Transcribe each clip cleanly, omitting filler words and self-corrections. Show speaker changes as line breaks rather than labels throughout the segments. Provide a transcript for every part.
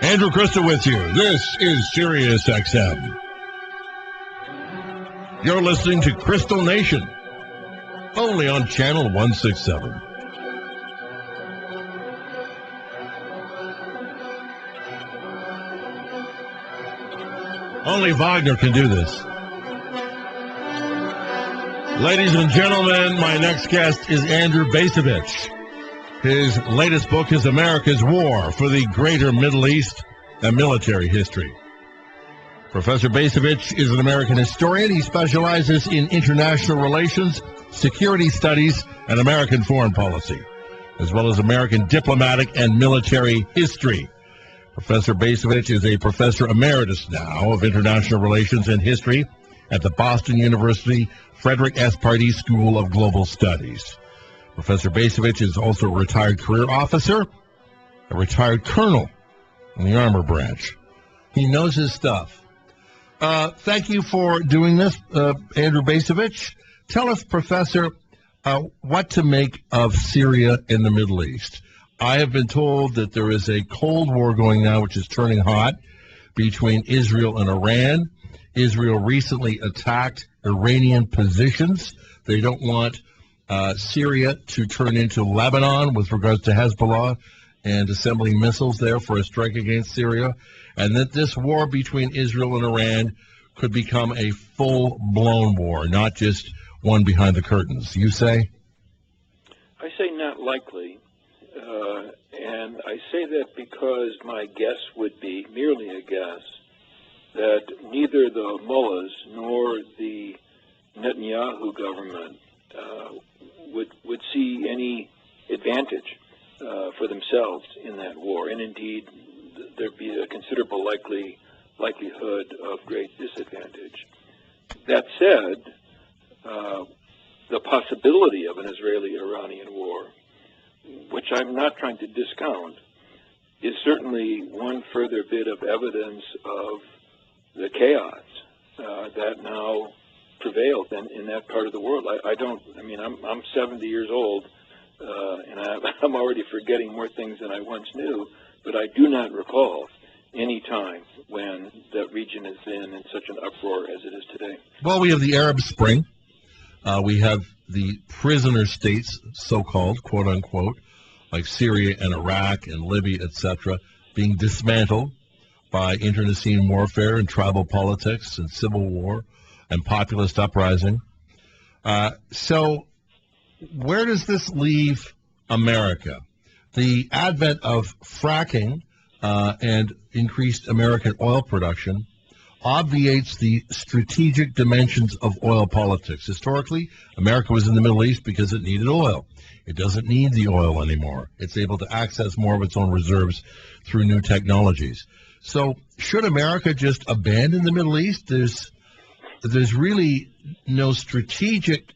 Andrew Krystal with you. This is Sirius XM. You're listening to Krystal Nation, only on Channel 167. Only Wagner can do this. Ladies and gentlemen, my next guest is Andrew Bacevich. His latest book is America's War for the Greater Middle East, a Military History. Professor Bacevich is an American historian. He specializes in international relations, security studies, and American foreign policy, as well as American diplomatic and military history. Professor Bacevich is a professor emeritus now of international relations and history at the Boston University Frederick S. Pardee School of Global Studies. Professor Bacevich is also a retired career officer, a retired colonel in the armor branch. He knows his stuff. Thank you for doing this, Andrew Bacevich. Tell us, Professor, what to make of Syria in the Middle East. I have been told that there is a Cold War going now, which is turning hot, between Israel and Iran. Israel recently attacked Iranian positions. They don't want Syria to turn into Lebanon with regards to Hezbollah and assembling missiles there for a strike against Syria, and that this war between Israel and Iran could become a full-blown war, not just one behind the curtains. You say?
I say not likely. And I say that because my guess would be, merely a guess, that neither the mullahs nor the Netanyahu government would see any advantage for themselves in that war. And indeed, there'd be a considerable likelihood of great disadvantage. That said, the possibility of an Israeli-Iranian war, which I'm not trying to discount, is certainly one further bit of evidence of the chaos that now prevails in that part of the world. I'm 70 years old, and I'm already forgetting more things than I once knew, but I do not recall any time when that region has been in such an uproar as it is today.
Well, we have the Arab Spring. We have the prisoner states, so-called, quote-unquote, like Syria and Iraq and Libya, etc., being dismantled by internecine warfare and tribal politics and civil war and populist uprising. So where does this leave America? The advent of fracking and increased American oil production obviates the strategic dimensions of oil politics. Historically, America was in the Middle East because it needed oil. It doesn't need the oil anymore. It's able to access more of its own reserves through new technologies. So should America just abandon the Middle East? There's really no strategic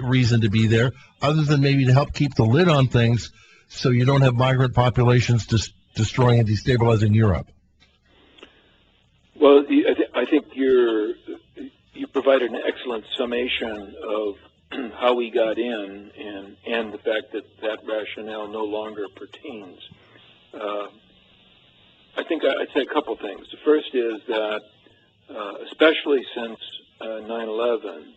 reason to be there other than maybe to help keep the lid on things so you don't have migrant populations destroying and destabilizing Europe.
Well, I think you provided an excellent summation of how we got in and the fact that rationale no longer pertains. I think I'd say a couple things. The first is that, especially since 9/11,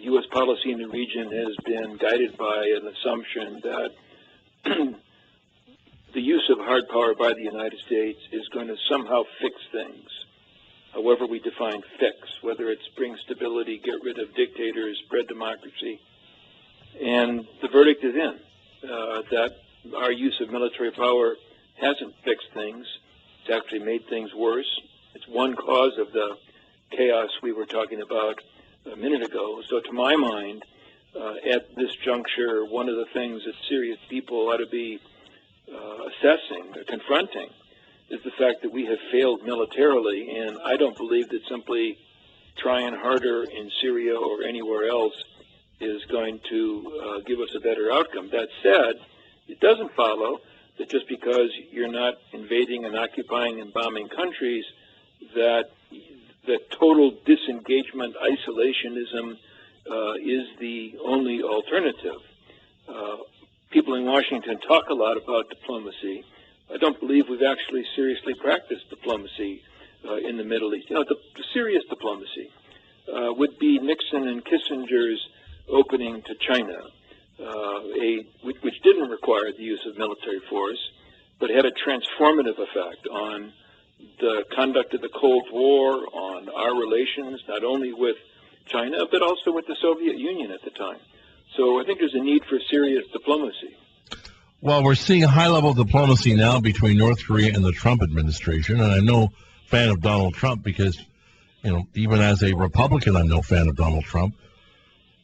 U.S. policy in the region has been guided by an assumption that the use of hard power by the United States is going to somehow fix things, however we define fix, whether it's bring stability, get rid of dictators, spread democracy. And the verdict is in, that our use of military power hasn't fixed things. It's actually made things worse. It's one cause of the chaos we were talking about a minute ago. So to my mind, at this juncture, one of the things that serious people ought to be assessing or confronting is the fact that we have failed militarily, and I don't believe that simply trying harder in Syria or anywhere else is going to give us a better outcome. That said, it doesn't follow that just because you're not invading and occupying and bombing countries, that total disengagement, isolationism is the only alternative. People in Washington talk a lot about diplomacy. I don't believe we've actually seriously practiced diplomacy in the Middle East. The serious diplomacy would be Nixon and Kissinger's opening to China, which didn't require the use of military force, but had a transformative effect on the conduct of the Cold War, on our relations, not only with China, but also with the Soviet Union at the time. So I think there's a need for serious diplomacy.
Well, we're seeing high-level diplomacy now between North Korea and the Trump administration, and I'm no fan of Donald Trump because, even as a Republican, I'm no fan of Donald Trump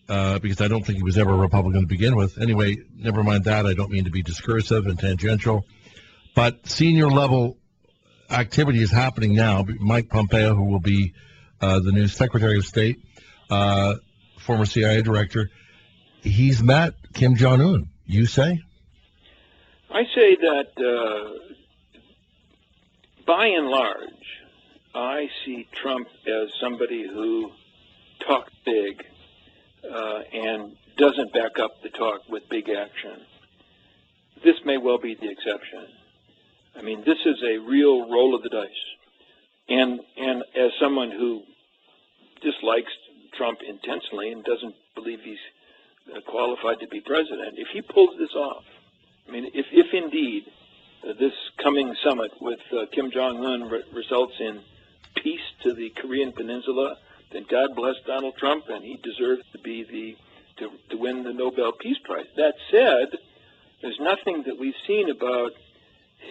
because I don't think he was ever a Republican to begin with. Anyway, never mind that. I don't mean to be discursive and tangential, but senior-level activity is happening now. Mike Pompeo, who will be the new Secretary of State, former CIA director, he's met Kim Jong-un. You say?
I say that, by and large, I see Trump as somebody who talks big and doesn't back up the talk with big action. This may well be the exception. I mean, this is a real roll of the dice. And as someone who dislikes Trump intensely and doesn't believe he's qualified to be president, if he pulls this off, I mean, if indeed this coming summit with Kim Jong-un results in peace to the Korean Peninsula, then God bless Donald Trump, and he deserves to be to win the Nobel Peace Prize. That said, there's nothing that we've seen about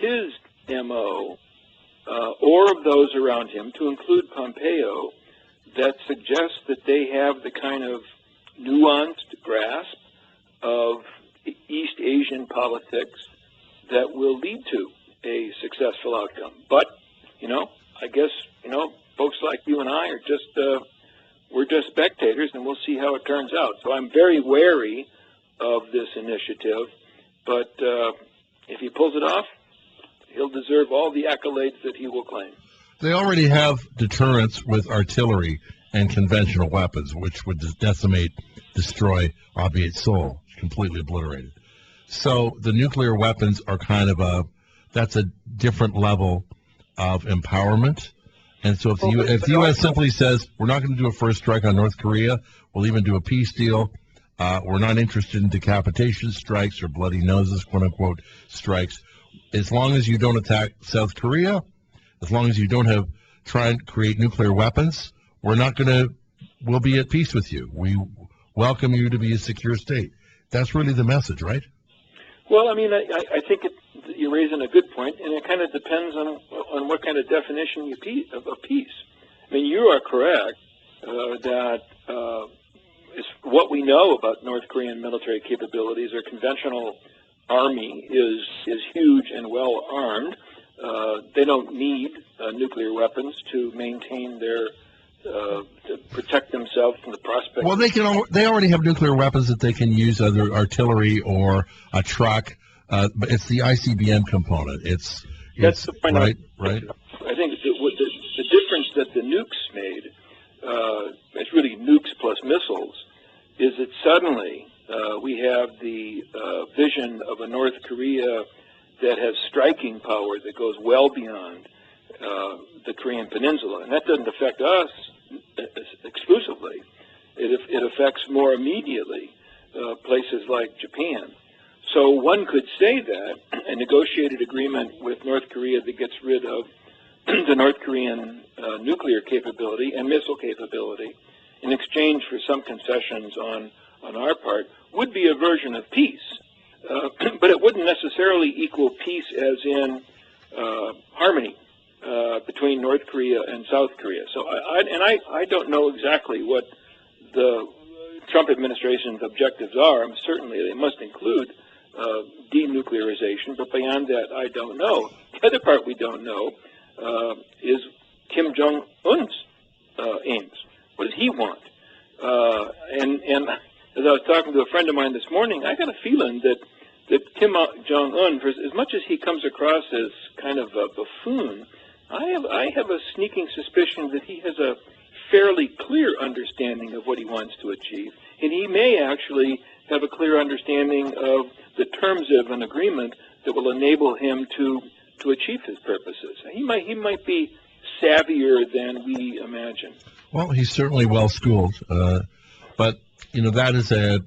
his MO or of those around him, to include Pompeo, that suggests that they have the kind of nuanced grasp of East Asian politics that will lead to a successful outcome. But, I guess, folks like you and I are we're just spectators, and we'll see how it turns out. So I'm very wary of this initiative, but if he pulls it off, he'll deserve all the accolades that he will claim.
They already have deterrence with artillery and conventional weapons, which would decimate, destroy, obviate Seoul, completely obliterated. So the nuclear weapons are kind of that's a different level of empowerment. And so if the U.S. simply says, we're not going to do a first strike on North Korea, we'll even do a peace deal, we're not interested in decapitation strikes or bloody noses, quote-unquote, strikes, as long as you don't attack South Korea, as long as you don't try and create nuclear weapons, we'll be at peace with you. We welcome you to be a secure state. That's really the message, right?
Well, I mean, I think you're raising a good point, and it kind of depends on what kind of definition of peace. I mean, you are correct that what we know about North Korean military capabilities. Their conventional army is huge and well armed. They don't need nuclear weapons to maintain to protect themselves from the prospect.
Well, they already have nuclear weapons that they can use, either artillery or a truck. But it's the ICBM component.
That's the point.
Right.
I think the difference that the nukes made, it's really nukes plus missiles, is that suddenly we have the vision of a North Korea that has striking power that goes well beyond the Korean Peninsula. And that doesn't affect us exclusively. It affects more immediately places like Japan. So one could say that a negotiated agreement with North Korea that gets rid of the North Korean nuclear capability and missile capability in exchange for some concessions on our part would be a version of peace. But it wouldn't necessarily equal peace as in harmony between North Korea and South Korea. So I don't know exactly what the Trump administration's objectives are. Certainly they must include denuclearization, but beyond that, I don't know. The other part we don't know is Kim Jong-un's aims. What does he want? And as I was talking to a friend of mine this morning, I got a feeling that Kim Jong-un, for as much as he comes across as kind of a buffoon, I have a sneaking suspicion that he has a fairly clear understanding of what he wants to achieve, and he may actually have a clear understanding of the terms of an agreement that will enable him to to achieve his purposes. He might be savvier than we imagine.
Well, he's certainly well schooled, but that is a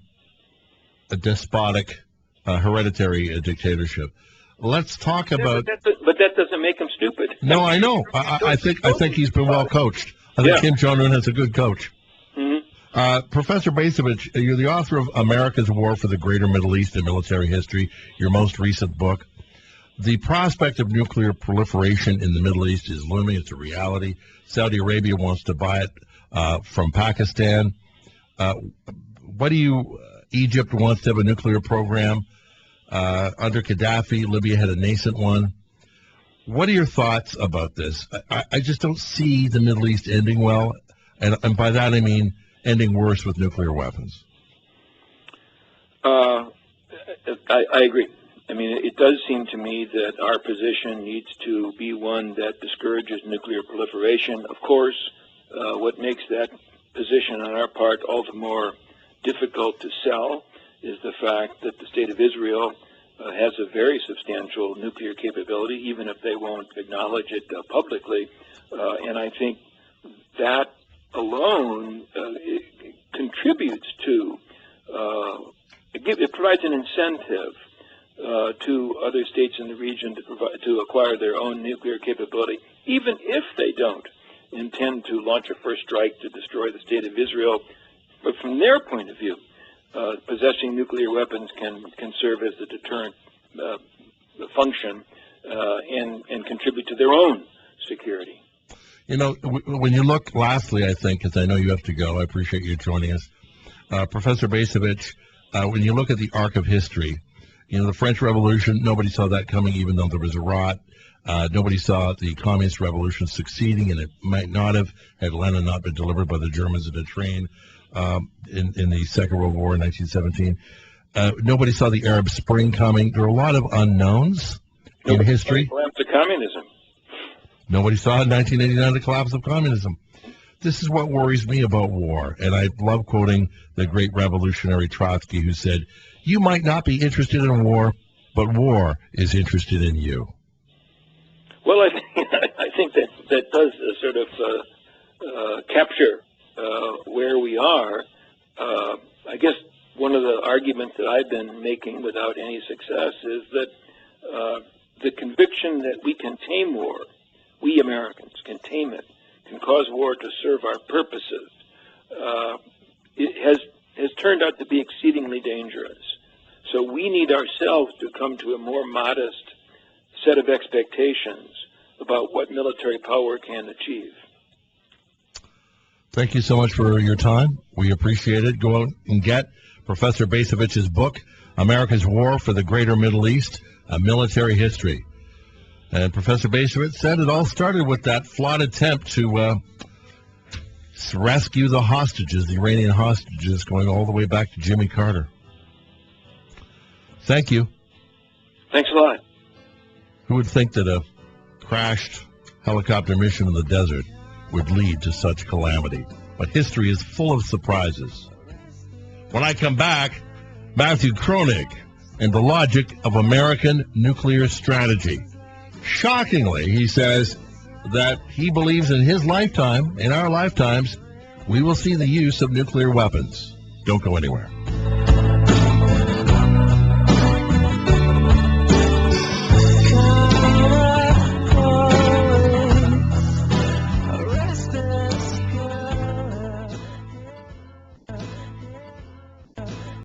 despotic, hereditary dictatorship. Let's talk about.
But that doesn't make him stupid.
No, I know. I think he's been well coached. I think Kim Jong-un has a good coach.
Mm-hmm.
Professor Bacevich, you're the author of America's War for the Greater Middle East and Military History, your most recent book. The prospect of nuclear proliferation in the Middle East is looming. It's a reality. Saudi Arabia wants to buy it from Pakistan. Egypt wants to have a nuclear program. Under Gaddafi, Libya had a nascent one. What are your thoughts about this? I just don't see the Middle East ending well, and by that I mean ending worse with nuclear weapons.
I agree. I mean, it does seem to me that our position needs to be one that discourages nuclear proliferation. Of course, what makes that position on our part all the more difficult to sell is the fact that the State of Israel has a very substantial nuclear capability, even if they won't acknowledge it publicly. And I think that alone contributes to, it provides an incentive to other states in the region to acquire their own nuclear capability, even if they don't intend to launch a first strike to destroy the State of Israel. But from their point of view, possessing nuclear weapons can serve as a deterrent function and contribute to their own security.
When you look, lastly, I think, because I know you have to go, I appreciate you joining us. Professor Bacevich, when you look at the arc of history, the French Revolution, nobody saw that coming, even though there was a rot. Nobody saw the Communist Revolution succeeding, and it might not have had Lenin not been delivered by the Germans in a train in the Second World War in 1917. Nobody saw the Arab Spring coming. There are a lot of unknowns in history.
The collapse of communism.
Nobody saw in 1989 the collapse of communism. This is what worries me about war, and I love quoting the great revolutionary Trotsky, who said, "You might not be interested in war, but war is interested in you."
Well, I think that does sort of capture where we are. I guess one of the arguments that I've been making without any success is that the conviction that we can tame war, we Americans can tame it, can cause war to serve our purposes, it has turned out to be exceedingly dangerous. So we need ourselves to come to a more modest set of expectations about what military power can achieve.
Thank you so much for your time. We appreciate it. Go out and get Professor Bacevich's book, America's War for the Greater Middle East, A Military History. And Professor Bacevich said it all started with that flawed attempt to rescue the hostages, the Iranian hostages, going all the way back to Jimmy Carter. Thank you.
Thanks a lot.
Who would think that a crashed helicopter mission in the desert would lead to such calamity? But history is full of surprises. When I come back, Matthew Kronig and the logic of American nuclear strategy. Shockingly, he says that he believes in his lifetime, in our lifetimes, we will see the use of nuclear weapons. Don't go anywhere.